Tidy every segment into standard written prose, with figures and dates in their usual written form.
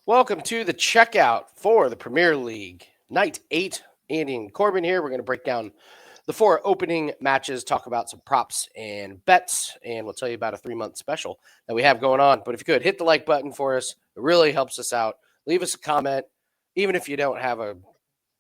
Welcome to the checkout for the Premier League. Night 8. Andy and Corbin here. We're going to break down the 4 opening matches, talk about some props and bets, and we'll tell you about a 3-month special that we have going on. But if you could, hit the like button for us. It really helps us out. Leave us a comment. Even if you don't have a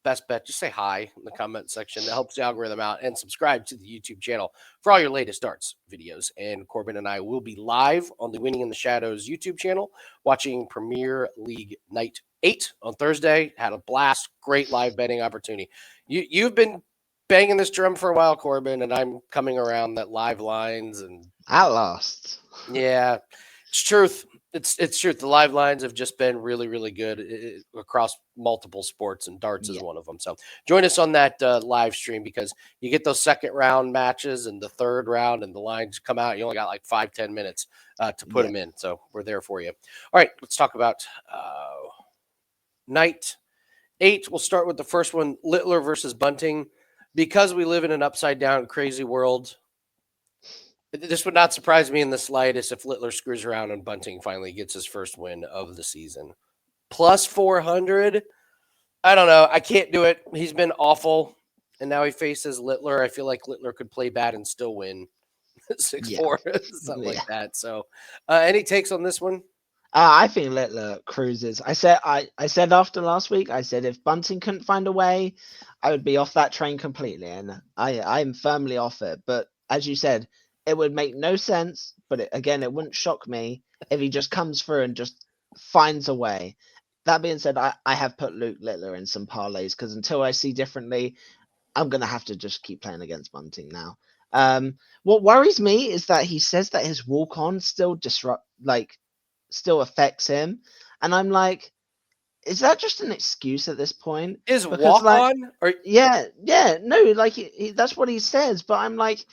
best bet, just say hi in the comment section. That helps the algorithm out. And subscribe to the YouTube channel for all your latest darts videos. And Corbin and I will be live on the Winning in the Shadows YouTube channel watching Premier League Night 8 on Thursday. Had a blast. Great live betting opportunity. You've been banging this drum for a while, Corbin, and I'm coming around that live lines and At last. yeah, it's truth. It's truth. The live lines have just been really, really good across multiple sports, and darts is Yeah. one of them. So join us on that live stream because you get those second round matches and the third round, and the lines come out. You only got like 5-10 minutes to put Yeah. them in. So we're there for you. All right, let's talk about night 8. We'll start with the first one: Littler versus Bunting. Because we live in an upside down, crazy world, this would not surprise me in the slightest if Littler screws around and Bunting finally gets his first win of the season. Plus 400. I don't know. I can't do it. He's been awful. And now he faces Littler. I feel like Littler could play bad and still win 6 Yeah. 4, something Yeah. like that. So, any takes on this one? I think Littler cruises. I said after last week, I said if Bunting couldn't find a way, I would be off that train completely, and I'm firmly off it. But as you said, it would make no sense. But again, it wouldn't shock me if he just comes through and just finds a way. That being said, I have put Luke Littler in some parlays because until I see differently, I'm gonna have to just keep playing against Bunting now. What worries me is that he says that his walk on still still affects him, and I'm like, is that just an excuse at this point? Is Because walk on? Or yeah, no, like that's what he says, but I'm like,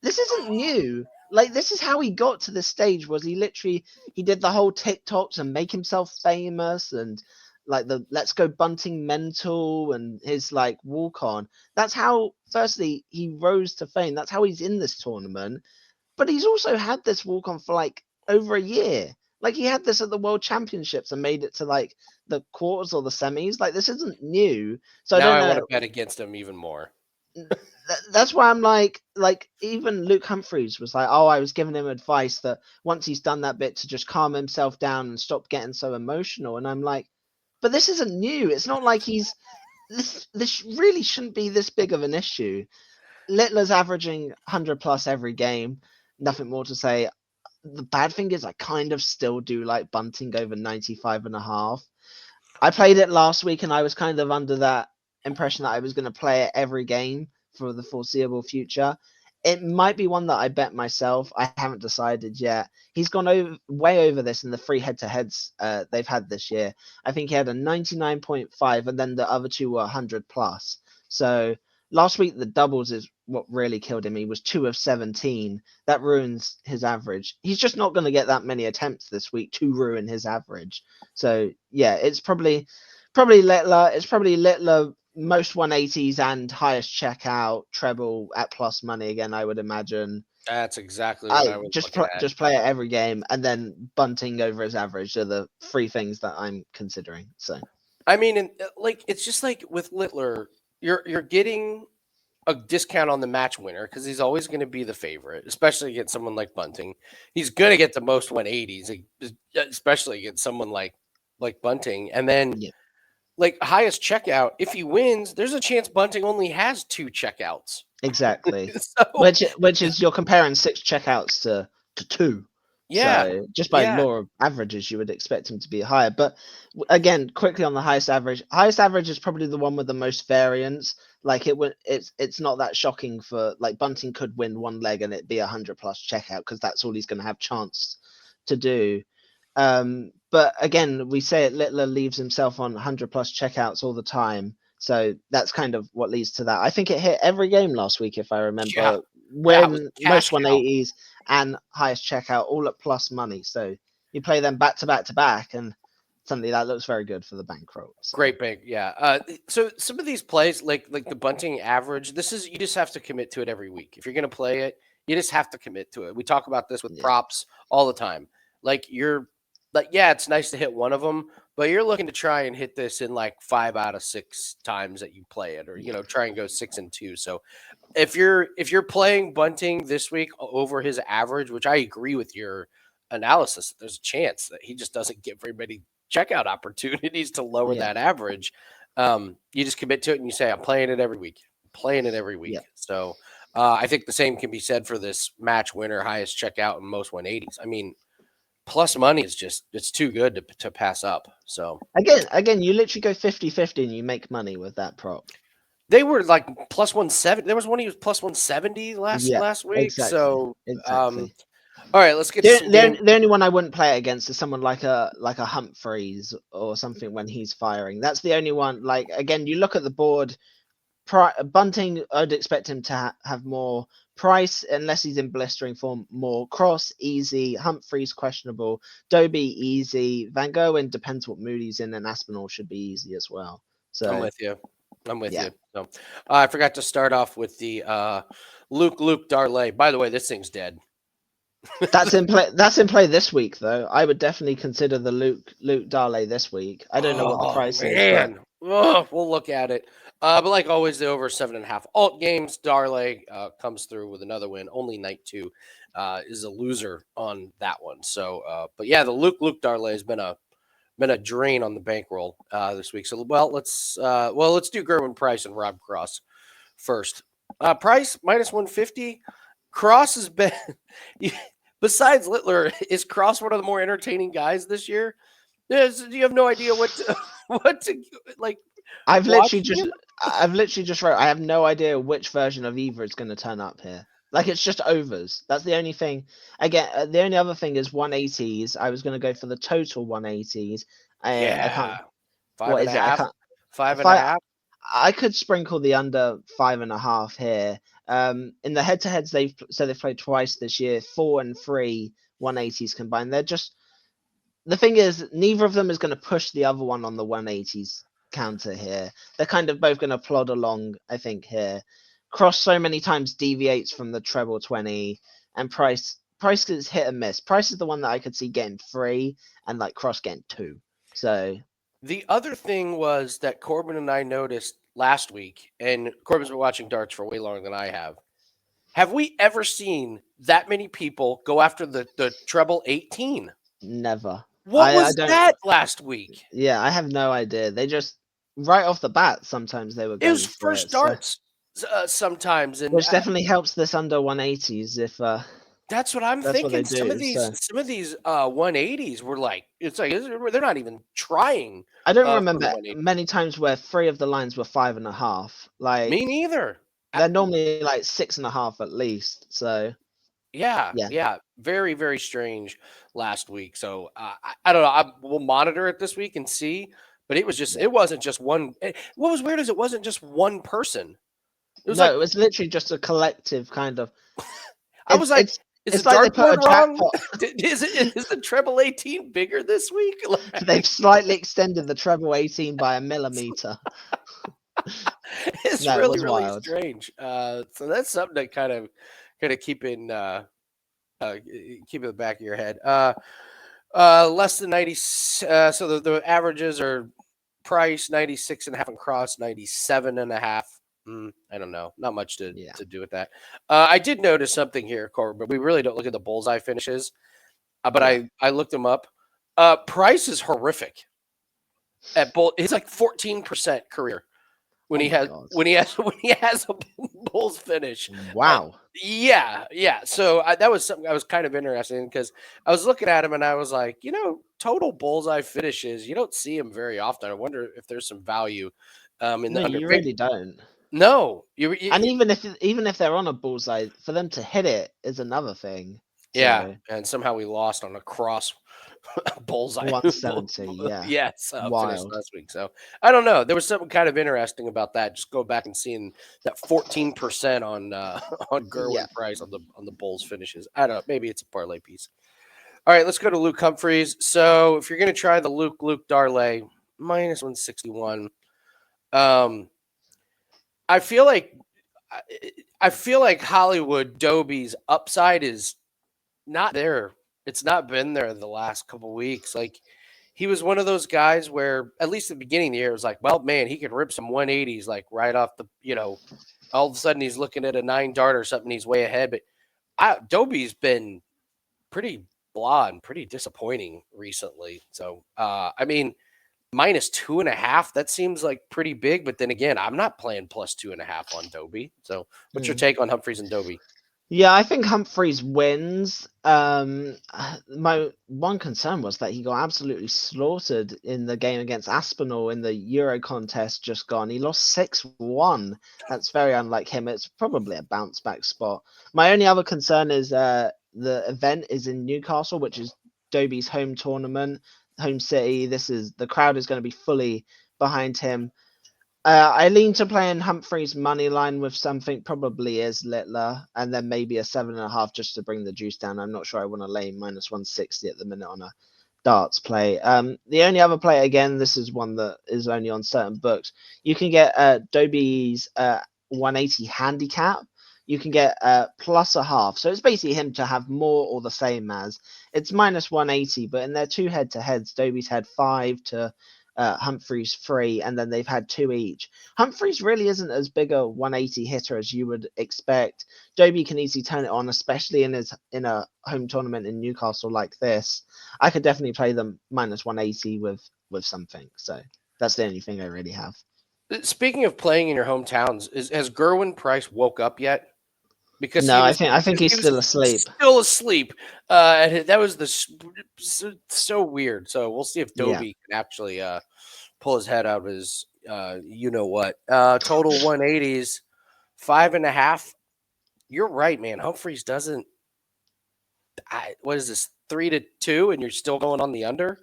this isn't new. Like this is how he got to this stage. Was he did the whole TikToks and make himself famous and like the let's go Bunting mental and his like walk on. That's how firstly he rose to fame. That's how he's in this tournament. But he's also had this walk on for like over a year. Like he had this at the World Championships and made it to like the quarters or the semis. Like this isn't new. So I now don't I want to know. bet against him even more. That's why I'm like even Luke Humphreys was like, oh, I was giving him advice that once he's done that bit to just calm himself down and stop getting so emotional. And I'm like, but this isn't new. It's not like he's this really shouldn't be this big of an issue. Littler's averaging 100 plus every game. Nothing more to say. The bad thing is I kind of still do like Bunting over 95.5. I played it last week and I was kind of under that impression that I was going to play it every game for the foreseeable future. It might be one that I bet myself. I haven't decided yet. He's gone way over this in the 3 head-to-heads they've had this year. I think he had a 99.5 and then the other two were 100 plus. So last week the doubles is what really killed him. He was 2 of 17. That ruins his average. He's just not going to get that many attempts this week to ruin his average. So yeah, it's probably Littler. It's probably Littler most 180s and highest checkout treble at plus money again. I would imagine. That's exactly what I I was just looking at. just play it every game and then Bunting over his average are the 3 things that I'm considering. So I mean, and like it's just like with Littler, you're getting a discount on the match winner because he's always going to be the favorite, especially against someone like Bunting. He's going to get the most 180s, especially against someone like Bunting. And then yeah, like highest checkout, if he wins, there's a chance Bunting only has 2 checkouts. exactly. So Which is you're comparing 6 checkouts to 2. yeah, So just by yeah, law of averages, you would expect him to be higher. But again, quickly on the highest average is probably the one with the most variance. Like it's not that shocking for like Bunting could win one leg and it'd be 100 plus checkout because that's all he's going to have chance to do. But again, we say it. Littler leaves himself on 100 plus checkouts all the time. So that's kind of what leads to that. I think it hit every game last week, if I yeah, remember. yeah. It was Win cash most cow. 180s and highest checkout, all at plus money. So you play them back to back to back, and suddenly that looks very good for the bankroll. So Great bank, yeah. So some of these plays, like the Bunting average, this is you just have to commit to it every week. If you're going to play it, you just have to commit to it. We talk about this with yeah, props all the time. Like like, yeah, it's nice to hit one of them, but you're looking to try and hit this in like 5 out of 6 times that you play it, or Yeah. try and go 6-2. So if you're playing Bunting this week over his average, which I agree with your analysis, there's a chance that he just doesn't get very many checkout opportunities to lower Yeah. that average. You just commit to it and you say, I'm playing it every week, playing it every Yeah. week. So I think the same can be said for this match winner, highest checkout and most 180s. I mean, plus money is just, it's too good to pass up. So Again, you literally go 50-50 and you make money with that prop. they were like plus 170. There was one he was plus 170 Yeah, last week. exactly. So Exactly. all right, let's get to some game. The only one I wouldn't play it against is someone like a Humphreys or something when he's firing. That's the only one. Like again, you look at the board. Bunting, I'd expect him to have more. Price, unless he's in blistering form, more. Cross, easy. Humphreys, questionable. Doby, easy. Van Gogh, depends what mood he's in, and Aspinall should be easy as well. I'm So with you. I'm with yeah, you. So I forgot to start off with the Luke Darley. By the way, this thing's dead. that's in play. That's in play this week, though. I would definitely consider the Luke Darley this week. I don't know what the Oh price is, but man, we'll look at it. But like always, the over 7.5 alt games. Darley comes through with another win. Only night two is a loser on that one. So, but yeah, the Luke Darley has been a drain on the bankroll this week. So, let's do Gerwin Price and Rob Cross first. Price minus 150. Cross has been besides Littler, is Cross one of the more entertaining guys this year? You have no idea what to, what to like I've literally watching just him. wrote. I have no idea which version of either is going to turn up here. Like it's just overs. That's the only thing. Again, the only other thing is 180s. I was going to go for the total 180s. I can't. Yeah, five What and a is it? I half, can't. five If and a half. I could sprinkle the under 5.5 here. In the head-to-heads, they've played twice this year, 4 and 3 180s combined. They're just the thing is, neither of them is going to push the other one on the 180s counter here. They're kind of both going to plod along, I think, here. Cross so many times deviates from the treble 20, and Price is hit and miss. Price is the one that I could see getting 3, and like Cross getting 2. So The other thing was that Corbin and I noticed last week, and Corbin's been watching darts for way longer than I have. Have we ever seen that many people go after the treble 18? never. What I was don't. that last week? Yeah, I have no idea. They just right off the bat. Sometimes they were It was going for first it. So darts sometimes, and which definitely helps this under 180s if that's what I'm that's what they thinking. do. So Some of these 180s were like, it's like they're not even trying I don't for the remember 180. many times where 3 of the lines were 5.5. Me Like neither. they're normally like 6.5 at least. So Yeah, yeah, yeah, very, very strange last week. So I don't know. We'll monitor it this week and see. But yeah. it wasn't just one. What was weird is it wasn't just one person. It was No, like it was literally just a collective kind of. I was like, is the It's like they put dartboard a wrong? jackpot. Is the treble 18 bigger this week? They've slightly extended the treble 18 by a millimeter. It's No, it really, was really wild. strange. So that's something to kind of keep in the back of your head. Less than 90. So the averages are Price 96.5 and Cross 97.5. I don't know. Not much Yeah, to do with that. I did notice something here, Corbin, but we really don't look at the bullseye finishes. But yeah. I looked them up. Price is horrific at bull. It's like 14% career when Oh he my has god. when he has a Bulls finish. Wow. Yeah, yeah. So that was something I was kind of interested in because I was looking at him and I was like, total bullseye finishes. You don't see him very often. I wonder if there's some value in No, the under. you really don't. No, And even if they're on a bullseye, for them to hit it is another thing. yeah. So And somehow we lost on a cross bullseye. 170, yeah, Yes, finished wild. last week. So I don't know. There was something kind of interesting about that. Just go back and seeing that 14% on on Yeah, Gerwin Price on the Bulls finishes. I don't know. Maybe it's a parlay piece. All right, let's go to Luke Humphreys. So if you're going to try the Luke Darley minus 161, um, I feel like I feel like Hollywood Doby's upside is not there It's not been there the last couple weeks. Like he was one of those guys where at least at the beginning of the year it was like, well, man, he could rip some 180s like right off the, all of a sudden he's looking at a 9 dart or something, he's way ahead. But Dobie's been pretty blah and pretty disappointing recently. So I mean, minus 2.5, that seems like pretty big. But then again, I'm not playing plus 2.5 on Dobie. So what's your take on Humphreys and Dobie? Yeah, I think Humphreys wins. My one concern was that he got absolutely slaughtered in the game against Aspinall in the Euro contest just gone. He lost 6-1. That's very unlike him. It's probably a bounce back spot. My only other concern is the event is in Newcastle, which is Dobie's home tournament, home city. The crowd is going to be fully behind him. I lean to playing Humphreys money line with something, probably is Littler, and then maybe a 7.5 just to bring the juice down. I'm not sure I want to lay minus 160 at the minute on a darts play. The only other play, again, this is one that is only on certain books. You can get Dobie's 180 handicap. You can get plus a half. So it's basically him to have more or the same as. It's minus 180, but in their two head-to-heads, Dobie's had 5 to Humphreys 3, and then they've had 2 each. Humphreys really isn't as big a 180 hitter as you would expect. Dobie can easily turn it on, especially in a home tournament in Newcastle like this. I could definitely play them minus 180 with something. So that's the only thing I really have. Speaking of playing in your hometowns, has Gerwin Price woke up yet? Because No, I think he's he was still asleep. still asleep. And that was so weird. So we'll see if Yeah. Dobie can actually pull his head out of his you know what. Total 180s, 5.5. You're right, man. Humphreys doesn't. What is this, 3-2, and you're still going on the under?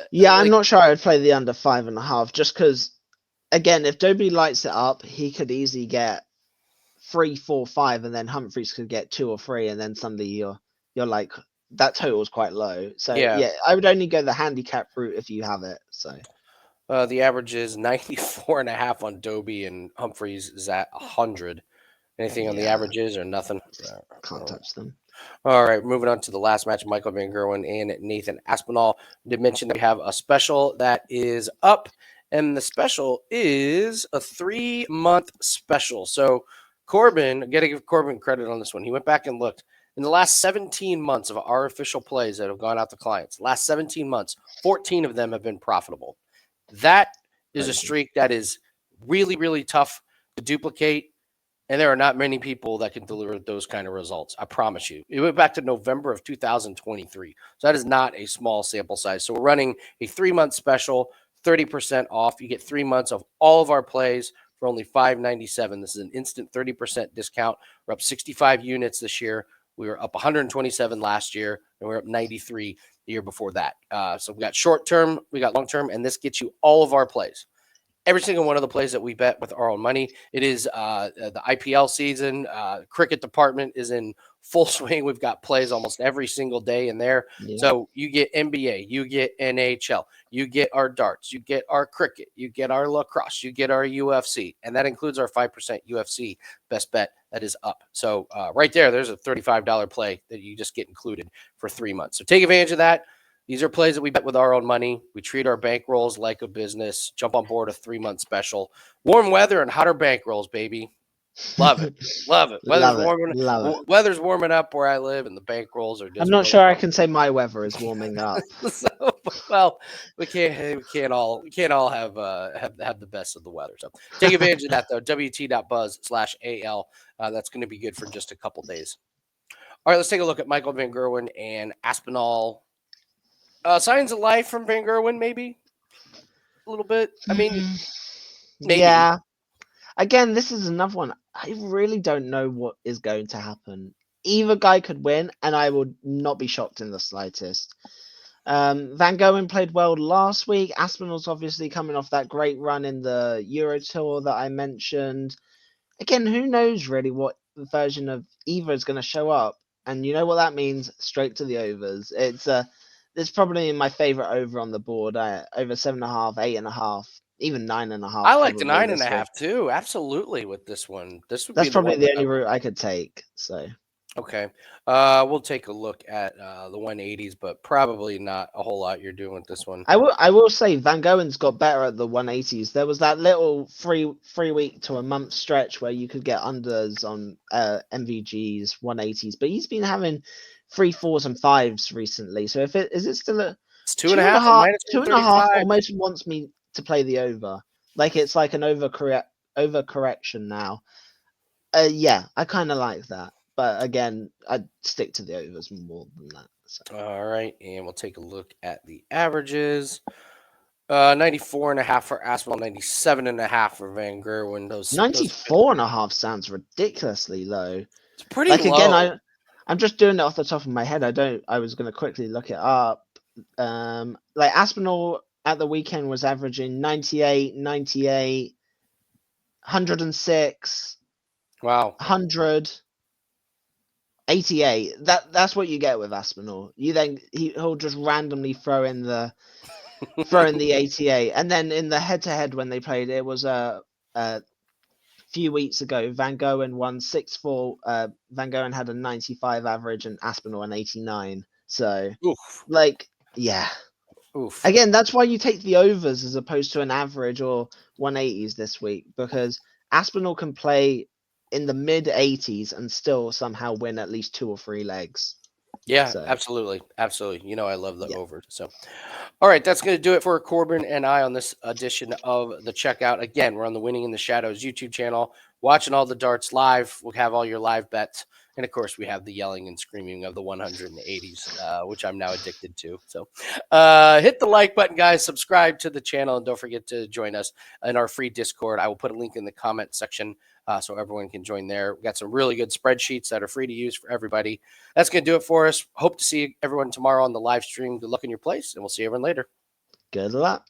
Yeah, I'm Like, not sure I would play the under 5.5 just because, again, if Dobie lights it up, he could easily get 3, 4, 5, and then Humphreys could get 2 or 3, and then suddenly you're like that total's quite low. So yeah. yeah, I would only go the handicap route if you have it. So The average is 94.5 on Dobie, and Humphreys is at 100. Anything on the yeah, averages or nothing? can't touch them. All right, moving on to the last match, Michael Van Gerwen and Nathan Aspinall. We did mention that we have a special that is up, and the special is a 3-month special. So Corbin, I got to give Corbin credit on this one. He went back and looked. In the last 17 months of our official plays that have gone out to clients, last 17 months, 14 of them have been profitable. That is a streak that is really, really tough to duplicate. And there are not many people that can deliver those kind of results. I promise you. It went back to November of 2023. So that is not a small sample size. So we're running a 3-month special, 30% off. You get 3 months of all of our plays for only $5.97. This is an instant 30% discount. We're up 65 units this year. We were up 127 last year, and we we're up 93 the year before that. So we got short term, we got long term, and this gets you all of our plays. Every single one of the plays that we bet with our own money. It is the IPL season. Cricket department is in full swing. We've got plays almost every single day in there. Yeah. So you get NBA, you get NHL, you get our darts, you get our cricket, you get our lacrosse, you get our UFC, and that includes our 5% UFC best bet that is up. So right there's a $35 play that you just get included for 3 months. So take advantage of that. These are plays that we bet with our own money. We treat our bankrolls like a business. Jump on board a 3-month special. Warm weather and hotter bankrolls, baby. Love it. Love it. Love it. Love it. Weather's warming up where I live, and the bankrolls are just. I'm not sure I can say my weather is warming up. So, well, we can't all have the best of the weather. So take advantage of that though. WT.buzz/AL. That's going to be good for just a couple days. All right, let's take a look at Michael Van Gerwen and Aspinall. Signs of life from Van Gerwen, maybe a little bit. I mean, maybe. Yeah. Again, this is another one. I really don't know what is going to happen. Either guy could win, and I would not be shocked in the slightest. Van Gerwen played well last week. Aspinall's obviously coming off that great run in the Euro Tour that I mentioned. Again, who knows really what version of either is going to show up? And you know what that means? Straight to the overs. It's probably my favorite over on the board. Over 7.5, 8.5, even 9.5. I like the 9.5 too. Absolutely with this one. This would That's be the probably one. the only route I could take. So Okay. We'll take a look at the 180s, but probably not a whole lot you're doing with this one. I will say Van Goen's got better at the 180s. There was that little three week to a month stretch where you could get unders on MVG's 180s, but he's been having 3 4s and 5s recently. So if it is it still a It's two and a half, a minus two and a half 135. almost wants me to play the over. Like it's like an overcorrection now. Yeah, I kind of like that. But again, I'd stick to the overs more than that. So. All right. And we'll take a look at the averages. 94 and a half for Aspinall, 97 and a half for Van Gerwen. Those 94.5 sounds ridiculously low. it's pretty Like again, low. I'm just doing it off the top of my head. I was gonna quickly look it up. Like Aspinall at the weekend was averaging 98, 98, 106, Wow. 100, 88. That's what you get with Aspinall. He'll just randomly throw in the 88, and then in the head to head when they played, it was a few weeks ago, Van Goen won 6-4. Van Goen had a 95 average and Aspinall an 89. So, Oof. like, yeah. Oof. Again, that's why you take the overs as opposed to an average or 180s this week, because Aspinall can play in the mid 80s and still somehow win at least 2 or 3 legs. Yeah, So, absolutely. Absolutely. You know, I love the yeah. over. So, all right, that's going to do it for Corbin and I on this edition of the Checkout. Again, we're on the Winning in the Shadows YouTube channel, watching all the darts live. We'll have all your live bets. And of course, we have the yelling and screaming of the 180s, which I'm now addicted to. So hit the like button, guys. Subscribe to the channel. And don't forget to join us in our free Discord. I will put a link in the comment section so everyone can join there. We got some really good spreadsheets that are free to use for everybody. That's going to do it for us. Hope to see everyone tomorrow on the live stream. Good luck in your place, and we'll see everyone later. Good luck.